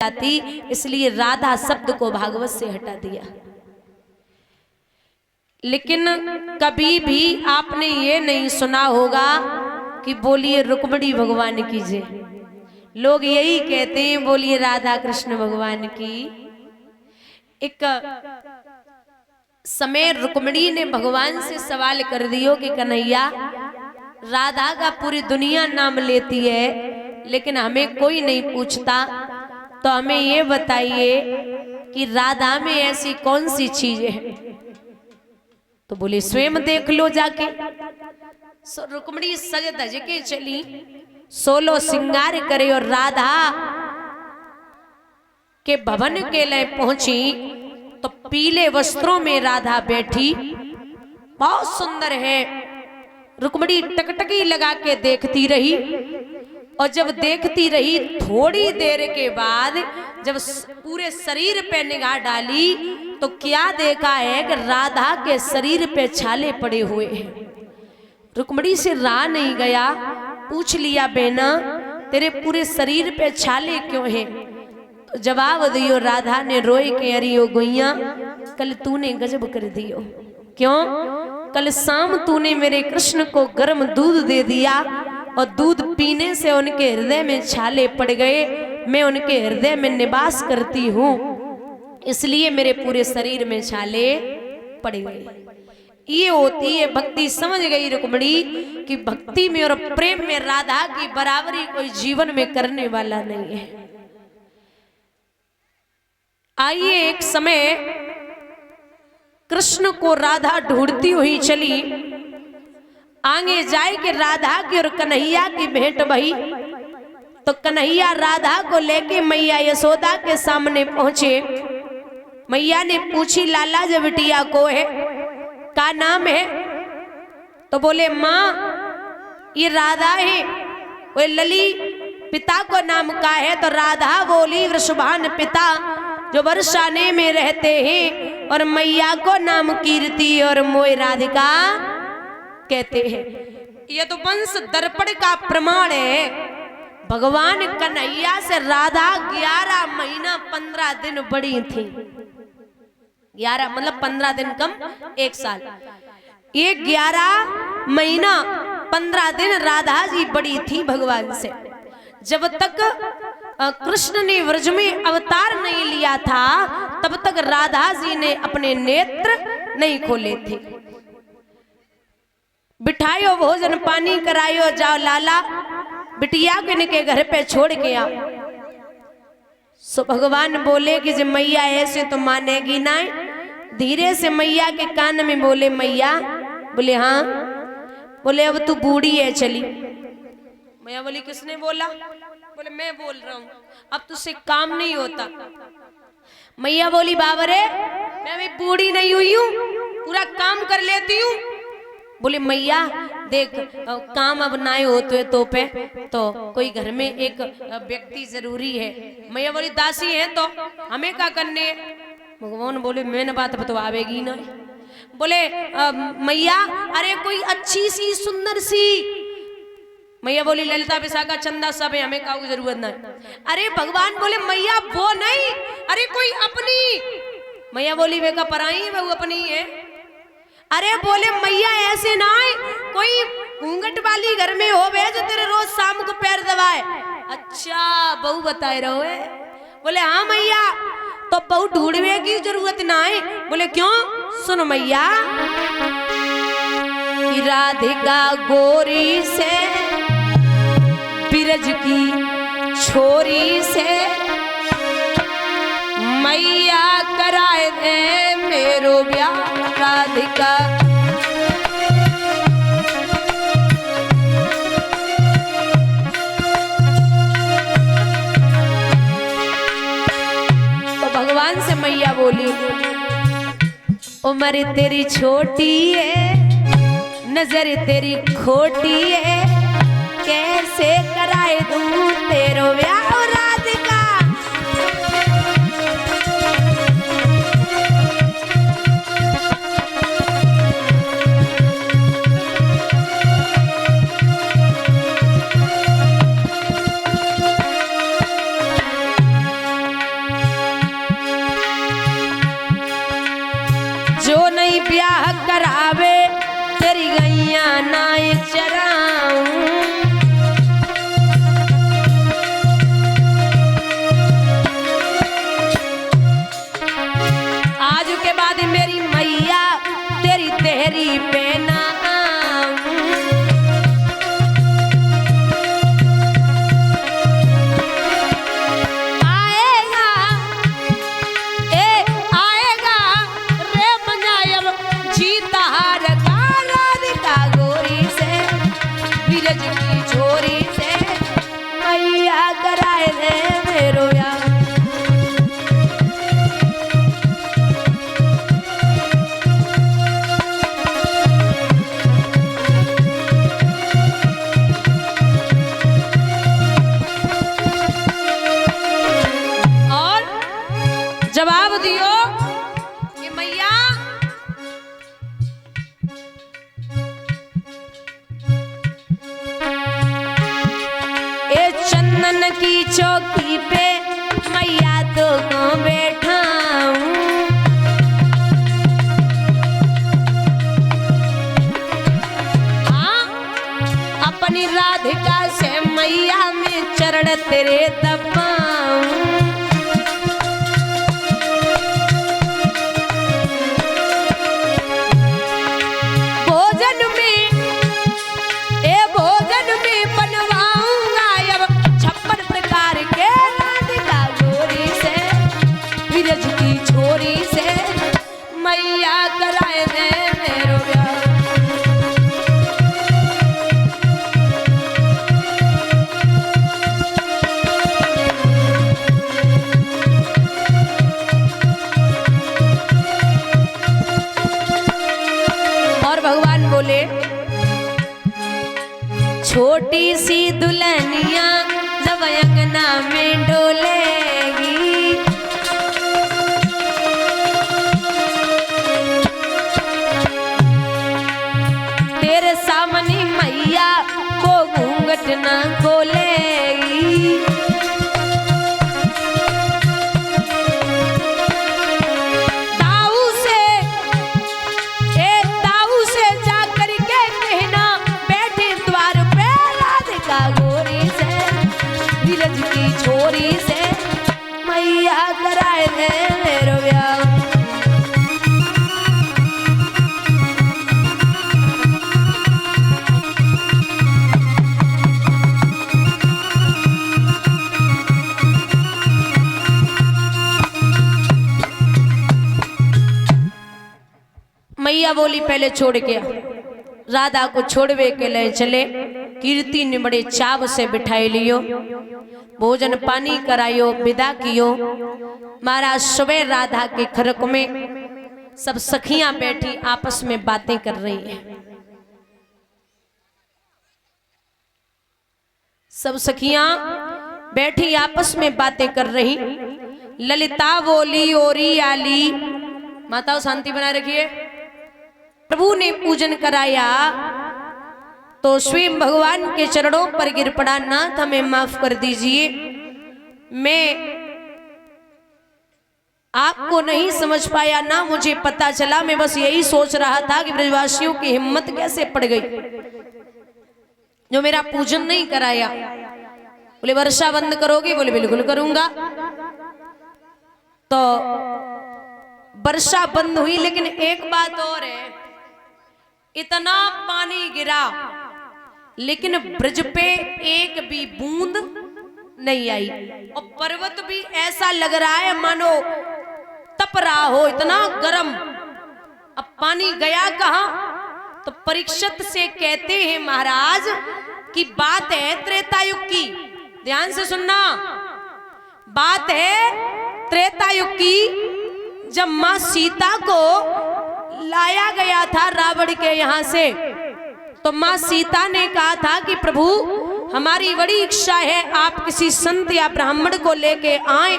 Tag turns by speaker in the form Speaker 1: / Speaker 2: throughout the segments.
Speaker 1: जाती, इसलिए राधा शब्द को भागवत से हटा दिया। लेकिन कभी भी आपने ये नहीं सुना होगा कि बोलिए रुक्मिणी भगवान की जय। लोग यही कहते हैं बोलिए राधा कृष्ण भगवान की। एक समय रुक्मिणी ने भगवान से सवाल कर दियो कि कन्हैया, राधा का पूरी दुनिया नाम लेती है लेकिन हमें कोई नहीं पूछता, तो हमें ये बताइए कि राधा में ऐसी कौन सी चीज है। तो बोले स्वयं देख लो जाके। रुक्मिणी सज धज के चली, 16 श्रृंगार करे और राधा के भवन के लिए पहुंची तो पीले वस्त्रों में राधा बैठी, बहुत सुंदर है। रुक्मिणी टकटकी लगा के देखती रही और जब देखती रही थोड़ी देर के बाद जब पूरे शरीर पे निगाह डाली तो क्या देखा है कि राधा के शरीर पे छाले पड़े हुए हैं। रुक्मिणी से रहा नहीं गया, पूछ लिया बेना तेरे पूरे शरीर पे छाले क्यों हैं। तो जवाब दियो राधा ने रोए के अरियो गुइया, कल तूने गजब कर दियो। क्यों? कल शाम तूने मेरे कृष्ण को गर्म दूध दे दिया और दूध पीने से उनके हृदय में छाले पड़ गए। मैं उनके हृदय में निवास करती हूँ, इसलिए मेरे पूरे शरीर में छाले पड़ गए। ये होती है भक्ति। समझ गई रुक्मिणी कि भक्ति में और प्रेम में राधा की बराबरी कोई जीवन में करने वाला नहीं है। आइए, एक समय कृष्ण को राधा ढूंढती हुई चली, आगे जाए कि राधा की और कन्हैया की भेंट भई। तो कन्हैया राधा को लेके मैया यशोदा के सामने पहुंचे। मैया ने पूछी लाला जब बिटिया को है का नाम है। तो बोले माँ ये राधा है। वो लली पिता को नाम का है। तो राधा बोली वृषभान पिता जो वर्षाने में रहते हैं, और मैया को नाम कीर्ति और मोय राधिका कहते हैं। यह तो वंश दर्पण का प्रमाण है। भगवान कन्हैया से राधा 11 महीना 15 दिन बड़ी थी। 11 मतलब 15 दिन कम 1 साल। ये 11 महीना 15 दिन राधा जी बड़ी थी भगवान से। जब तक कृष्ण ने व्रज में अवतार नहीं लिया था तब तक राधा जी ने अपने नेत्र नहीं खोले थे। बिठायो भोजन पानी करायो, जाओ लाला बिटिया को इनके घर पे छोड़ के आओ। सो भगवान बोले कि जब मैया ऐसे तो मानेगी ना। धीरे से मैया के कान में बोले मैया। बोले हाँ। बोले अब तू बूढ़ी है चली। मैया बोली किसने बोला? बोले मैं बोल रहा हूँ, अब तुझसे काम नहीं होता। मैया बोली बाबा रे मैं अभी बूढ़ी नहीं हुई हूँ, पूरा काम कर लेती हूँ। बोले मैया देख काम अब ना हो तो पे तो कोई घर में एक व्यक्ति जरूरी है। मैया बोली दासी है तो हमें क्या करने। भगवान बोले मैंने बात बतवावेगी ना। बोले मैया अरे कोई अच्छी सी सुंदर सी। मैया बोली ललिता विशाखा चंदा सब है, हमें काऊ जरूरत नहीं। अरे भगवान बोले मैया वो नहीं, अरे कोई अपनी। मैया बोली वे का पराई है, वो अपनी है। अरे बोले मैया ऐसे ना है, कोई घूंघट वाली घर में हो वे जो तेरे रोज शाम को पैर दबाए। अच्छा बहू बताए रहो है। बोले हाँ मैया तो बहू ढूंढने की जरूरत ना है। बोले क्यों? सुनो मैया कि राधिका गोरी से बिरज की छोरी से मैया कराए दे मेरो ब्याह राधिका। तो भगवान से मैया बोली उम्र तेरी छोटी है, नजर तेरी खोटी है, कैसे कराए दूं तेरो ब्याह राधिका। गाय चराऊं। आज के बाद मेरी मैया तेरी तेरी पे ना जवाब दियो कि मैया ए चंदन की चौकी पे मैया तो को बैठाऊं। हाँ अपनी राधिका से मैया में चरण तेरे दबाऊं। बोले छोटी सी दुल्हनिया जब अंगना में डोलेगी, तेरे सामने मैया को घूंघट ना खोलेगी। छोरी से मैया कराए दे मेरो ब्याह। मैया बोली पहले छोड़ के राधा को छोड़वे के ले चले। कीर्ति ने बड़े चाव से बिठाई लियो, भोजन पानी करायो, विदा कियो। महाराज सुबह राधा के खरक में सब सखियां बैठी आपस में बातें कर रही हैं। सब सखियां बैठी आपस में बातें कर रही। ललिता बोली ओरी आली, माताओं शांति बनाए रखिए। प्रभु ने पूजन कराया तो स्वयं भगवान के चरणों पर गिर पड़ा, नाथ हमें माफ कर दीजिए, मैं आपको नहीं समझ पाया, ना मुझे पता चला। मैं बस यही सोच रहा था कि ब्रजवासियों की हिम्मत कैसे पड़ गई जो मेरा पूजन नहीं कराया। बोले वर्षा बंद करोगी? बोले बिल्कुल करूंगा। तो वर्षा बंद हुई, लेकिन एक बात और है, इतना पानी गिरा लेकिन ब्रज पे एक भी बूंद नहीं आई, और पर्वत भी ऐसा लग रहा है मानो तप रहा हो, इतना गर्म। अब पानी गया कहां? तो परीक्षित से कहते हैं महाराज कि बात है त्रेता युग की, ध्यान से सुनना। बात है त्रेता युग की, जब मां सीता को लाया गया था रावण के यहां से, तो मां सीता ने कहा था कि प्रभु हमारी बड़ी इच्छा है, आप किसी संत या ब्राह्मण को लेके आए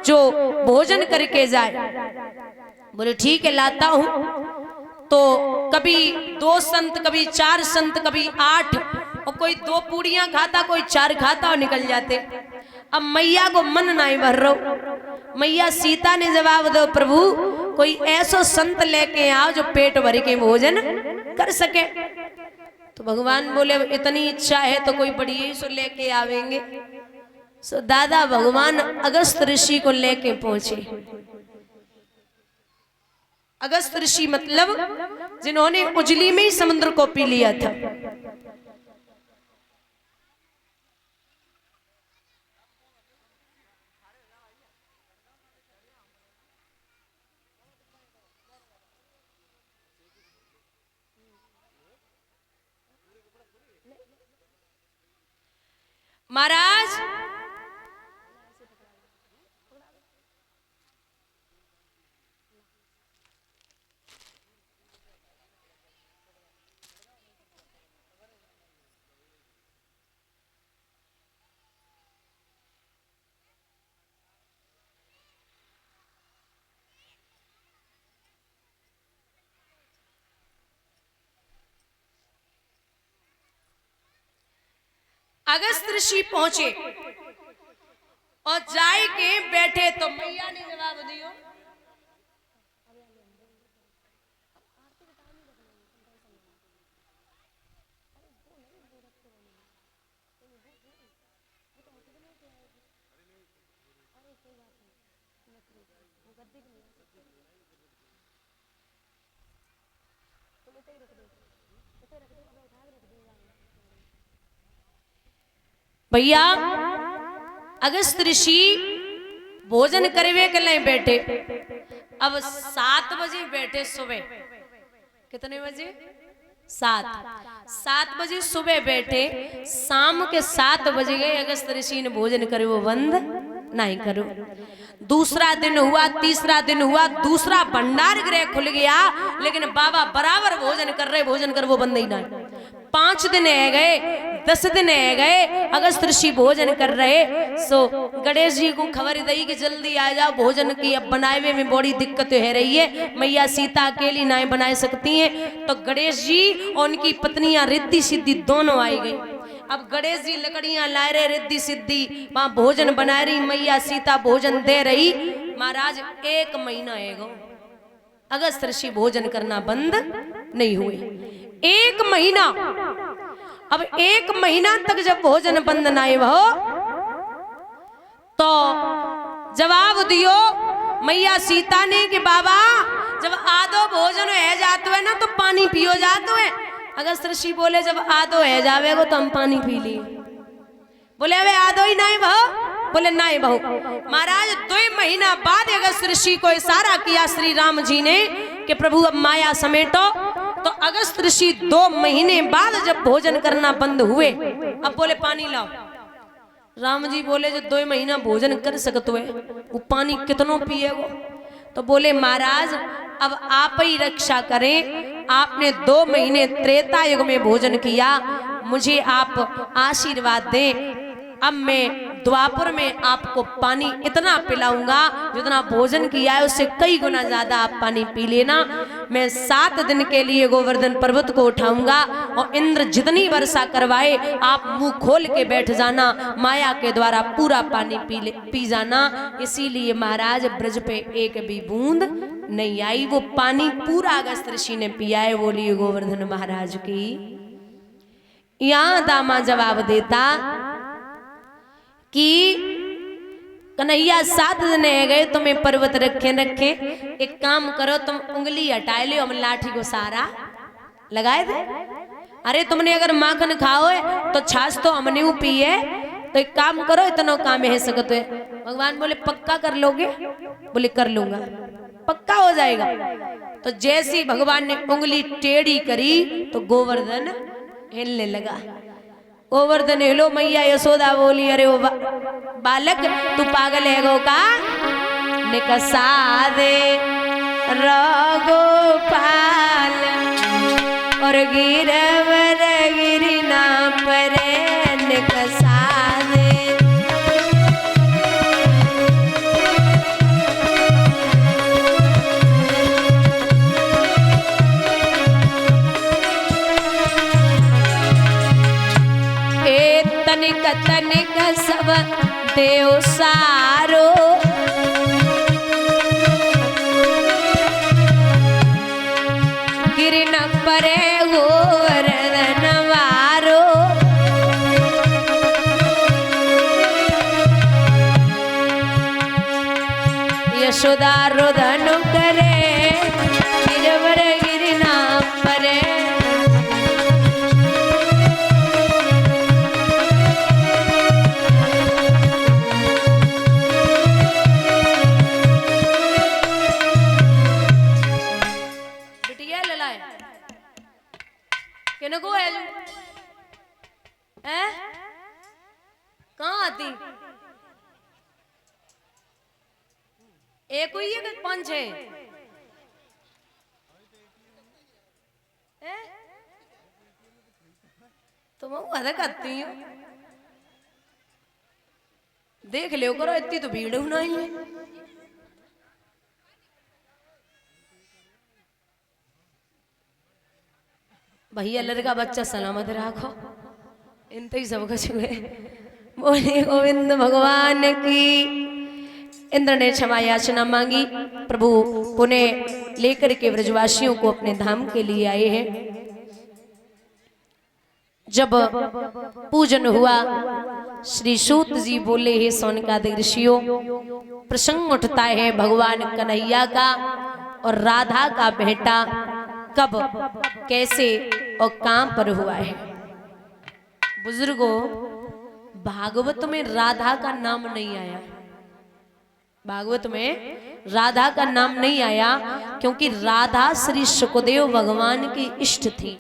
Speaker 1: जो भोजन करके जाए। बोले ठीक है लाता हूं। तो कभी 2 संत, कभी 4 संत, कभी 8, और कोई 2 पूड़ियां खाता, कोई 4 खाता और निकल जाते। अब मैया को मन नहीं भर रहा। मैया सीता ने जवाब दो, प्रभु कोई ऐसा संत लेके आओ जो पेट भर के भोजन कर सके। तो भगवान बोले इतनी इच्छा है तो कोई बढ़िया सो लेके आवेंगे। सो दादा भगवान अगस्त ऋषि को लेके पहुंचे। अगस्त ऋषि मतलब जिन्होंने उजली में ही समुद्र को पी लिया था। महाराज अगस्त ऋषि पहुंचे और जाए के बैठे तो मैया ने जवाब दियो। भैया अगस्त ऋषि भोजन करवे के लिए बैठे। अब 7 बजे बैठे सुबह। कितने बजे? 7 बजे सुबह बैठे। शाम के 7 बजे गए अगस्त ऋषि ने भोजन करे वो बंद नहीं करो। दूसरा दिन हुआ, तीसरा दिन हुआ, दूसरा भंडार गृह खुल गया, लेकिन बाबा बराबर भोजन कर रहे, भोजन कर वो बंद ही नहीं। 5 दिन है गए, 10 दिन है गए, अगस्त ऋषि भोजन कर रहे। सो गणेश जी को खबर दी कि जल्दी आ जाओ, भोजन की अब बनाए में बड़ी दिक्कत है रही है, मैया सीता अकेली नहीं बना सकती हैं। तो गणेश जी और उनकी पत्नियां रिद्धि सिद्धि दोनों आई गई। अब गणेश जी लकड़ियां ला रहे, रिद्धि सिद्धि वहां भोजन बना रही, मैया सीता भोजन दे रही। महाराज 1 महीना है गो अगस्त ऋषि भोजन करना बंद नहीं हुए। 1 महीना। अब 1 महीना तक जब भोजन बंद नहीं हो तो जवाब दियो मैया सीता ने कि बाबा जब आधो भोजन है जाते है ना तो पानी पियो जाते है। अगस्त ऋषि बोले जब आधो है जावेगो तो हम पानी पी लिए। बोले अबे आधो ही नहीं भाव? बोले नहीं भाव। महाराज 2 महीना बाद अगस्त ऋषि को इशारा किया श्री राम जी ने कि प्रभु अब माया समेटो। तो अगस्त ऋषि 2 महीने बाद जब भोजन करना बंद हुए, अब बोले पानी लाओ। राम जी बोले जो 2 महीना भोजन कर सकते हो वो पानी कितनों पिएगो? तो बोले महाराज अब आप ही रक्षा करें, आपने 2 महीने त्रेता युग में भोजन किया, मुझे आप आशीर्वाद दें। अब मैं द्वापर में आपको पानी इतना पिलाऊंगा जितना भोजन किया है उससे कई गुना ज्यादा आप पानी पी लेना। मैं 7 दिन के लिए गोवर्धन पर्वत को उठाऊंगा और इंद्र जितनी वर्षा करवाए आप मुंह खोल के बैठ जाना, माया के द्वारा पूरा पानी पी जाना। इसीलिए महाराज ब्रज पे एक भी बूंद नहीं आई, वो पानी पूरा अगस्त ऋषि ने पिया है। बोलिए गोवर्धन महाराज की। यहां दामा जवाब देता कि कन्हैया 7 दिन है गए तुम्हें पर्वत रखे एक काम करो तुम उंगली हटा लो, हम लाठी को सारा लगाए दे। अरे तुमने अगर माखन खाओ है तो छाछ तो हमने वो पी है, तो एक काम करो इतना काम है सकते है। भगवान बोले पक्का कर लोगे? बोले कर लूंगा, पक्का हो जाएगा। तो जैसी भगवान ने उंगली टेढ़ी करी तो गोवर्धन हिलने लगा। गोवर्धन हिलो, मैया यशोदा बोली अरे वो बालक तू पागल है गो का? निकसा दे गोपाल और गिरवर गिरना परे निकसा दे। तनिक तनिक सब देव सारो गिरन परे गोवर्धन यशोदा रोदन करे गिरवर गिरना परे। बिटिया ललाए किनको है कहाँ आती एक हुई है कि पांच है तो मैं अदा करती हूँ देख लियो करो इतनी तो भीड़ होना ही है। भैया लड़का बच्चा सलामत रखो इन तो ही सब कुछ हुए। बोले गोविंद भगवान की। इंद्र ने क्षमा याचना मांगी। प्रभु पुण्य लेकर के ब्रजवासियों को अपने धाम के लिए आए हैं। जब पूजन हुआ श्री सूत जी बोले हे सौनकादिक ऋषियों प्रसंग उठता है भगवान कन्हैया का और राधा का बेटा कब कैसे और कहां पर हुआ है। बुजुर्गों भागवत में राधा का नाम नहीं आया। भागवत में राधा का नाम नहीं आया क्योंकि राधा श्री सुखदेव भगवान की इष्ट थी।